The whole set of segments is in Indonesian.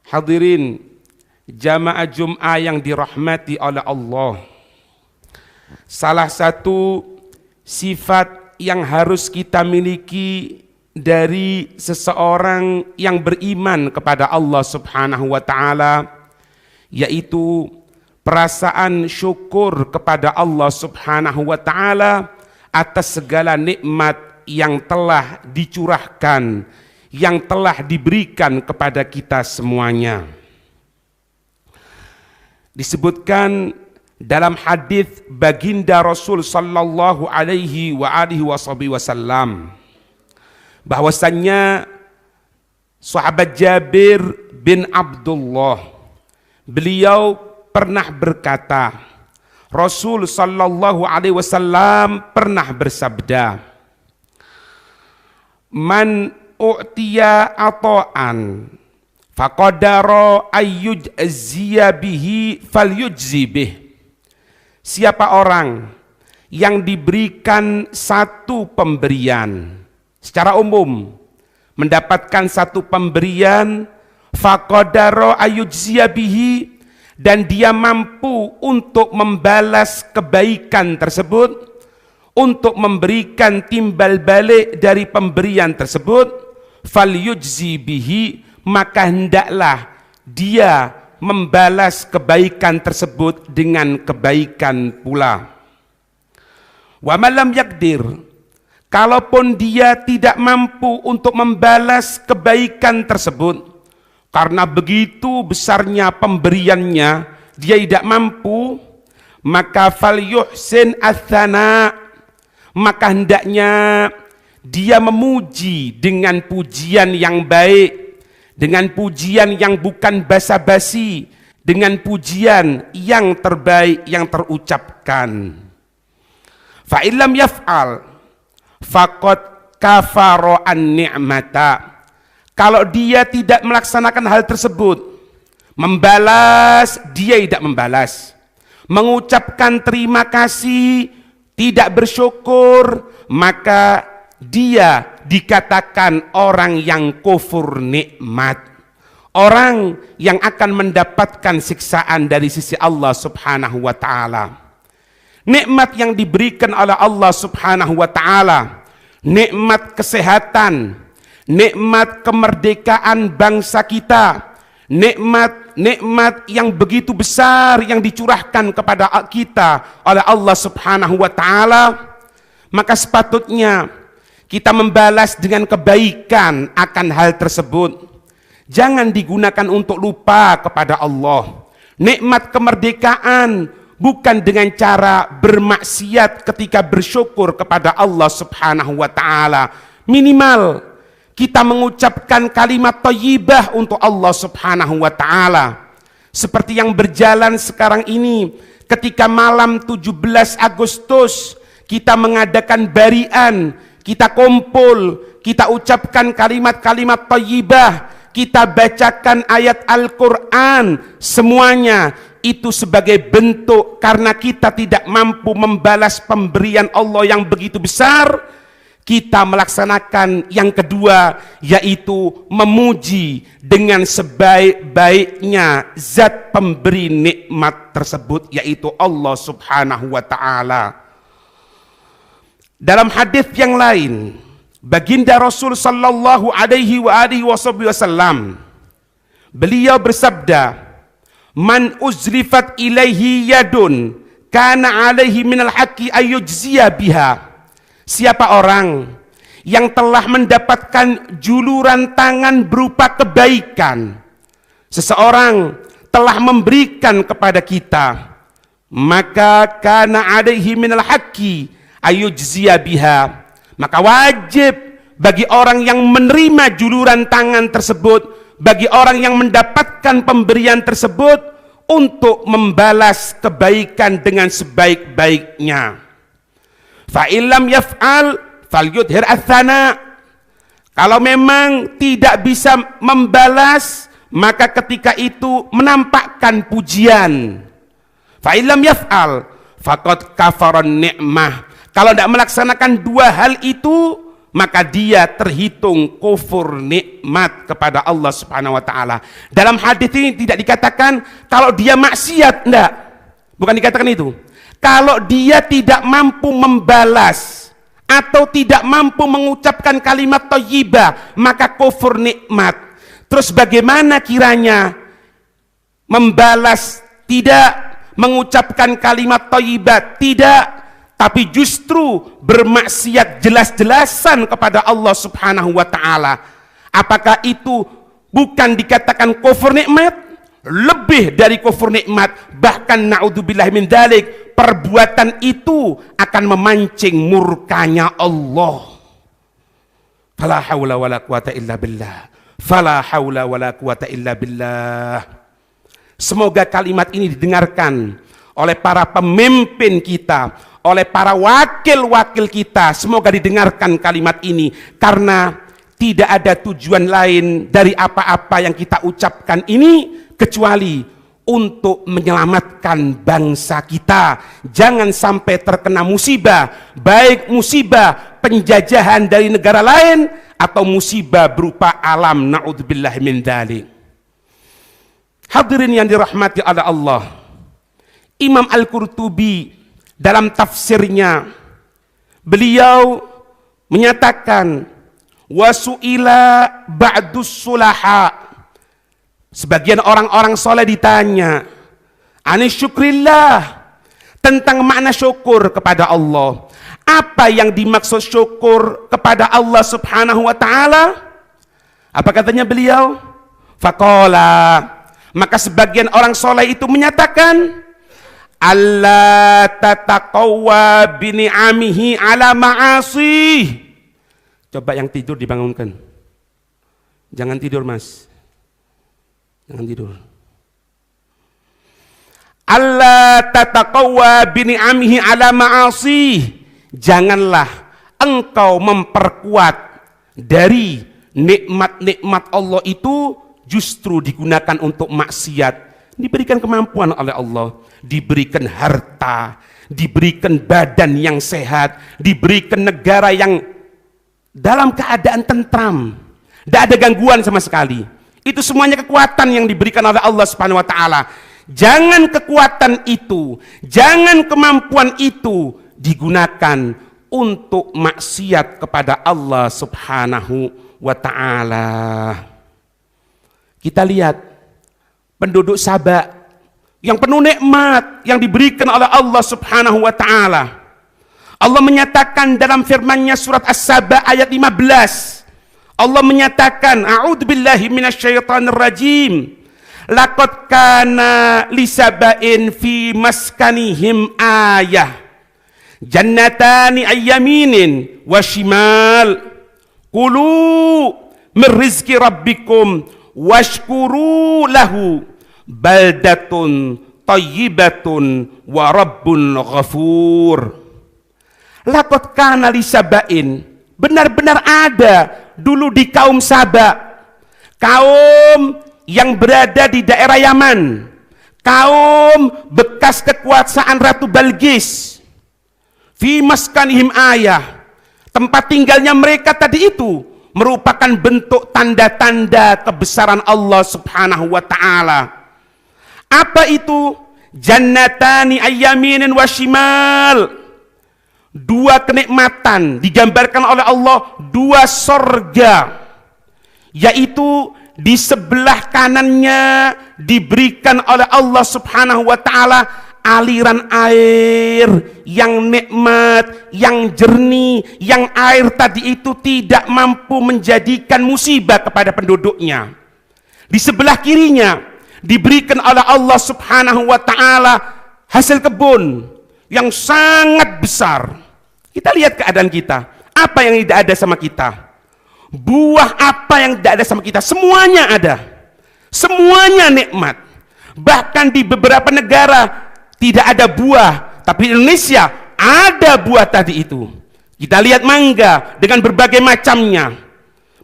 Hadirin jamaah Jum'ah yang dirahmati oleh Allah. Salah satu sifat yang harus kita miliki dari seseorang yang beriman kepada Allah Subhanahu wa taala yaitu perasaan syukur kepada Allah Subhanahu wa taala atas segala nikmat yang telah dicurahkan, yang telah diberikan kepada kita semuanya. Disebutkan dalam hadis baginda Rasul sallallahu alaihi wasallam bahwasannya sahabat Jabir bin Abdullah, beliau pernah berkata, Rasul sallallahu alaihi wasallam pernah bersabda, man u'tiya ata'an faqadara ayyujziya bihi falyujzi bih. Siapa orang yang diberikan satu pemberian secara umum, mendapatkan satu pemberian, faqadara ayyujziya bihi, dan dia mampu untuk membalas kebaikan tersebut, untuk memberikan timbal balik dari pemberian tersebut, falyujzi bihi, maka hendaklah dia membalas kebaikan tersebut dengan kebaikan pula. Wa malam yakdir, kalaupun dia tidak mampu untuk membalas kebaikan tersebut karena begitu besarnya pemberiannya, dia tidak mampu, maka falyuhsin athana, maka hendaknya dia memuji dengan pujian yang baik, dengan pujian yang bukan basa-basi, dengan pujian yang terbaik yang terucapkan. Fa illam yaf'al faqad kafara an-ni'mata. Kalau dia tidak melaksanakan hal tersebut, membalas, dia tidak membalas, mengucapkan terima kasih, tidak bersyukur, maka dia dikatakan orang yang kufur nikmat, orang yang akan mendapatkan siksaan dari sisi Allah Subhanahu wa taala. Nikmat yang diberikan oleh Allah Subhanahu wa taala, nikmat kesehatan, nikmat kemerdekaan bangsa kita, nikmat yang begitu besar yang dicurahkan kepada kita oleh Allah Subhanahu wa taala, maka sepatutnya kita membalas dengan kebaikan akan hal tersebut. Jangan digunakan untuk lupa kepada Allah. Nikmat kemerdekaan bukan dengan cara bermaksiat ketika bersyukur kepada Allah Subhanahu wa taala. Minimal kita mengucapkan kalimat thayyibah untuk Allah Subhanahu wa taala. Seperti yang berjalan sekarang ini, ketika malam 17 Agustus kita mengadakan barian, kita kumpul, kita ucapkan kalimat-kalimat thayyibah, kita bacakan ayat Al-Quran, semuanya itu sebagai bentuk karena kita tidak mampu membalas pemberian Allah yang begitu besar. Kita melaksanakan yang kedua, yaitu memuji dengan sebaik-baiknya zat pemberi nikmat tersebut, yaitu Allah Subhanahu wa ta'ala. Dalam hadis yang lain, baginda Rasul sallallahu alaihi wasallam, beliau bersabda, man uzlifat ilaihi yadun kana alaihi minal haqqi ayyujziya biha. Siapa orang yang telah mendapatkan juluran tangan berupa kebaikan, seseorang telah memberikan kepada kita, maka kana alaihi minal haqqi ayyujziya biha, maka wajib bagi orang yang menerima juluran tangan tersebut, bagi orang yang mendapatkan pemberian tersebut, untuk membalas kebaikan dengan sebaik-baiknya. Fa illam yaf'al falyudhir athana. Kalau memang tidak bisa membalas, maka ketika itu menampakkan pujian. Fa illam yaf'al faqad kafaran ni'mah. Kalau tidak melaksanakan dua hal itu, maka dia terhitung kufur nikmat kepada Allah Subhanahu wa taala. Dalam hadis ini tidak dikatakan kalau dia maksiat, enggak. Bukan dikatakan itu. Kalau dia tidak mampu membalas atau tidak mampu mengucapkan kalimat thayyibah, maka kufur nikmat. Terus bagaimana kiranya membalas, tidak mengucapkan kalimat thayyibah, tidak, tapi justru bermaksiat jelas-jelasan kepada Allah Subhanahu wa taala? Apakah itu bukan dikatakan kufur nikmat? Lebih dari kufur nikmat, bahkan naudzubillah min dzalik, perbuatan itu akan memancing murkanya Allah. Fala haula wala quwata illa billah. Fala haula wala quwata illa billah. Semoga kalimat ini didengarkan oleh para pemimpin kita, oleh para wakil-wakil kita. Semoga didengarkan kalimat ini, karena tidak ada tujuan lain dari apa-apa yang kita ucapkan ini kecuali untuk menyelamatkan bangsa kita. Jangan sampai terkena musibah, baik musibah penjajahan dari negara lain atau musibah berupa alam, naudzubillah min dzalik. Hadirin yang dirahmati oleh Allah, Imam Al-Qurtubi dalam tafsirnya, beliau menyatakan, wasu'ila ba'dus sulaha, sebagian orang-orang soleh ditanya anis syukrillah, tentang makna syukur kepada Allah. Apa yang dimaksud syukur kepada Allah Subhanahu wa taala? Apa katanya beliau? Faqala, maka sebagian orang soleh itu menyatakan, alla tataqawwa bini'amihi ala ma'asih. Coba yang tidur dibangunkan. Jangan tidur, Mas. Jangan tidur. Alla tataqawwa bini'amihi ala ma'asih. Janganlah engkau memperkuat dari nikmat-nikmat Allah itu justru digunakan untuk maksiat. Diberikan kemampuan oleh Allah, diberikan harta, diberikan badan yang sehat, diberikan negara yang dalam keadaan tentram, tidak ada gangguan sama sekali. Itu semuanya kekuatan yang diberikan oleh Allah Subhanahu wa taala. Jangan kekuatan itu, jangan kemampuan itu digunakan untuk maksiat kepada Allah Subhanahu wa taala. Kita lihat penduduk Sabak yang penuh nikmat yang diberikan oleh Allah Subhanahu wa taala. Allah menyatakan dalam firman-Nya surat As-Saba ayat 15. Allah menyatakan, a'udzubillahi minasyaitonir rajim. Laqad kana lisabain fi maskanihim ayah. Jannatani ayyaminin wa shimal. Kulu min rizqi rabbikum washkuru lahu baldatun thayyibatun wa rabbun ghafur. Laqad kana lisabain, benar-benar ada dulu di kaum Sabak, kaum yang berada di daerah Yaman, kaum bekas kekuasaan Ratu Balqis. Fi maskanihim ayah, tempat tinggalnya mereka tadi itu merupakan bentuk tanda-tanda kebesaran Allah Subhanahu wa taala. Apa itu? Jannatani ayyaminin wa shimal. Dua kenikmatan digambarkan oleh Allah, dua sorga, yaitu di sebelah kanannya diberikan oleh Allah Subhanahu wa taala aliran air yang nikmat, yang jernih, yang air tadi itu tidak mampu menjadikan musibah kepada penduduknya. Di sebelah kirinya diberikan oleh Allah Subhanahu wa taala hasil kebun yang sangat besar. Kita lihat keadaan kita, apa yang tidak ada sama kita, buah apa yang tidak ada sama kita, semuanya ada, semuanya nikmat. Bahkan di beberapa negara tidak ada buah, tapi di Indonesia ada buah tadi itu. Kita lihat mangga dengan berbagai macamnya,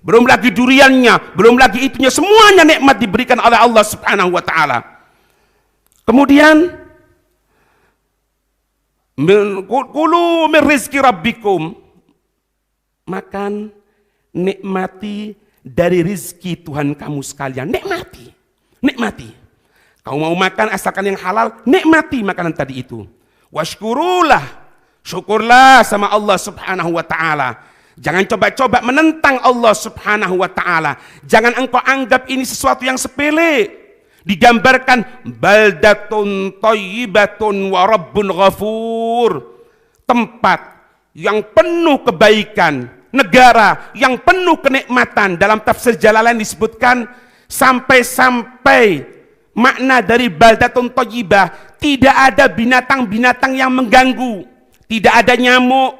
belum lagi duriannya, belum lagi itunya, semuanya nikmat diberikan oleh Allah Subhanahu wa taala. Kemudian kulu min rizqi rabbikum, makan, nikmati dari rizki Tuhan kamu sekalian. Nikmati, nikmati. Kamu mau makan asalkan yang halal, nikmati makanan tadi itu. Washkurulah, syukurlah sama Allah subhanahu wa ta'ala. Jangan coba-coba menentang Allah subhanahu wa ta'ala. Jangan engkau anggap ini sesuatu yang sepele. Digambarkan baldatun thayyibatun wa rabbun ghafur. Tempat yang penuh kebaikan, negara yang penuh kenikmatan. Dalam tafsir Jalalain disebutkan sampai-sampai makna dari baldatun thayyibah, tidak ada binatang-binatang yang mengganggu, tidak ada nyamuk,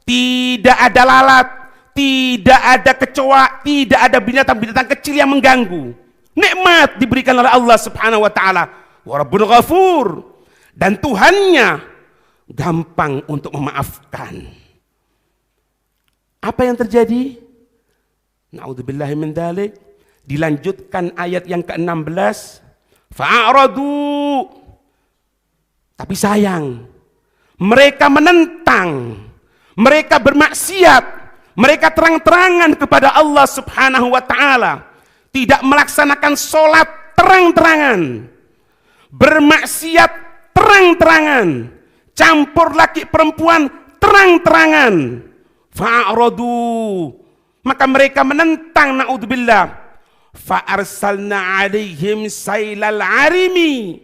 tidak ada lalat, tidak ada kecoa, tidak ada binatang-binatang kecil yang mengganggu. Nikmat diberikan oleh Allah subhanahu wa ta'ala. Wa rabbul ghafur. Dan Tuhannya gampang untuk memaafkan. Apa yang terjadi? Na'udzubillahi min dzalik. Dilanjutkan ayat yang ke-16. Fa'aradu. Tapi sayang, mereka menentang, mereka bermaksiat, mereka terang-terangan kepada Allah subhanahu wa ta'ala, tidak melaksanakan sholat terang-terangan, bermaksiat terang-terangan, campur laki perempuan terang-terangan. Fa'aradu, maka mereka menentang, na'udzubillah. Fa'arsalna alaihim sailal arimi,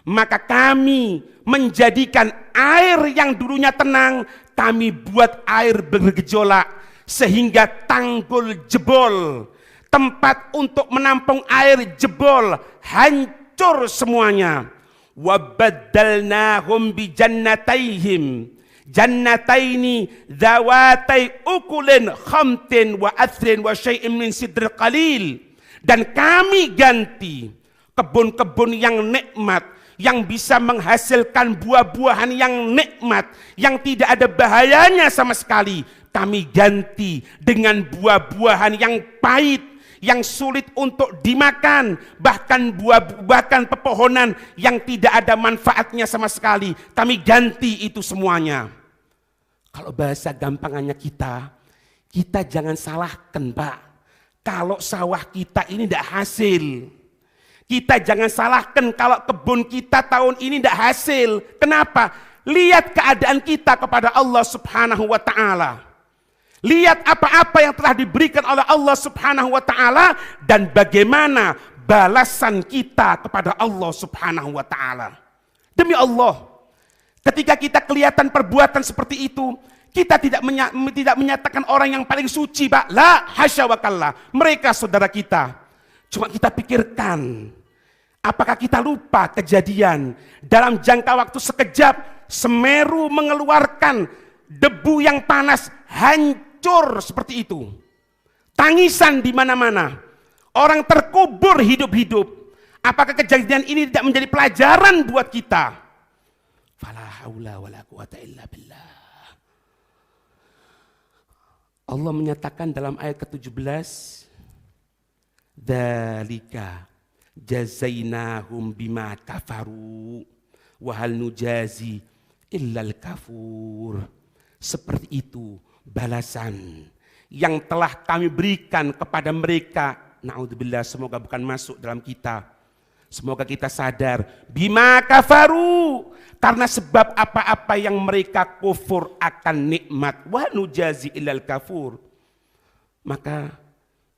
maka kami menjadikan air yang dulunya tenang, kami buat air bergejolak, sehingga tanggul jebol, tempat untuk menampung air jebol, hancur semuanya. Wabaddalnahum bi jannataihim, jannataini dzawatai ukulin khamtin wa athrin wa syai'in min sidr qalil. Dan kami ganti kebun-kebun yang nikmat, yang bisa menghasilkan buah-buahan yang nikmat, yang tidak ada bahayanya sama sekali, kami ganti dengan buah-buahan yang pahit, yang sulit untuk dimakan, bahkan bahkan pepohonan yang tidak ada manfaatnya sama sekali, kami ganti itu semuanya. Kalau bahasa gampangannya kita jangan salahkan, Pak. Kalau sawah kita ini tidak hasil, kita jangan salahkan kalau kebun kita tahun ini tidak hasil. Kenapa? Lihat keadaan kita kepada Allah subhanahu wa ta'ala. Lihat apa-apa yang telah diberikan oleh Allah subhanahu wa ta'ala, dan bagaimana balasan kita kepada Allah subhanahu wa ta'ala. Demi Allah, ketika kita kelihatan perbuatan seperti itu, kita tidak menyatakan orang yang paling suci, Pak. La hasya wa kalla. Mereka saudara kita. Cuma kita pikirkan, apakah kita lupa kejadian dalam jangka waktu sekejap Semeru mengeluarkan debu yang panas, hancur seperti itu. Tangisan di mana-mana. Orang terkubur hidup-hidup. Apakah kejadian ini tidak menjadi pelajaran buat kita? Fala haula wala quwata illa billah. Allah menyatakan dalam ayat ke-17, dzalika jazainahum bima kafaru wa hal nujazi illal kafur. Seperti itu balasan yang telah kami berikan kepada mereka. Na'udzubillah, semoga bukan masuk dalam kita. Semoga kita sadar, bima kafaru, karena sebab apa-apa yang mereka kufur akan nikmat. Wa nujazi illal kafur. Maka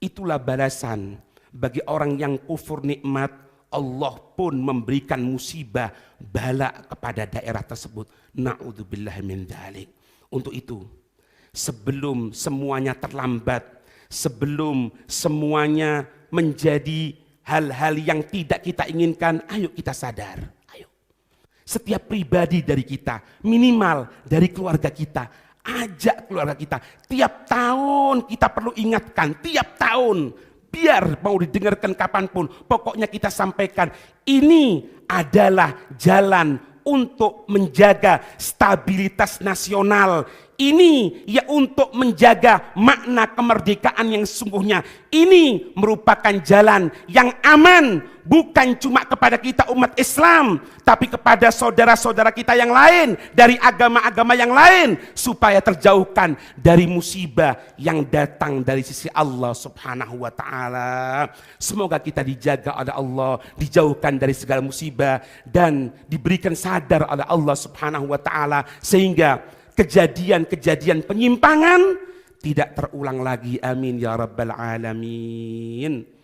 itulah balasan bagi orang yang kufur nikmat. Allah pun memberikan musibah, bala kepada daerah tersebut. Na'udzubillah min dzalik. Untuk itu, sebelum semuanya terlambat, sebelum semuanya menjadi hal-hal yang tidak kita inginkan, ayo kita sadar. Ayo. Setiap pribadi dari kita, minimal dari keluarga kita, ajak keluarga kita. Tiap tahun kita perlu ingatkan, tiap tahun. Biar mau didengarkan kapanpun, pokoknya kita sampaikan, ini adalah jalan untuk menjaga stabilitas nasional. Ini ya untuk menjaga makna kemerdekaan yang sesungguhnya. Ini merupakan jalan yang aman, bukan cuma kepada kita umat Islam, tapi kepada saudara-saudara kita yang lain dari agama-agama yang lain, supaya terjauhkan dari musibah yang datang dari sisi Allah Subhanahu wa taala. Semoga kita dijaga oleh Allah, dijauhkan dari segala musibah, dan diberikan sadar oleh Allah Subhanahu wa taala, sehingga kejadian-kejadian penyimpangan tidak terulang lagi. Amin ya rabbal alamin.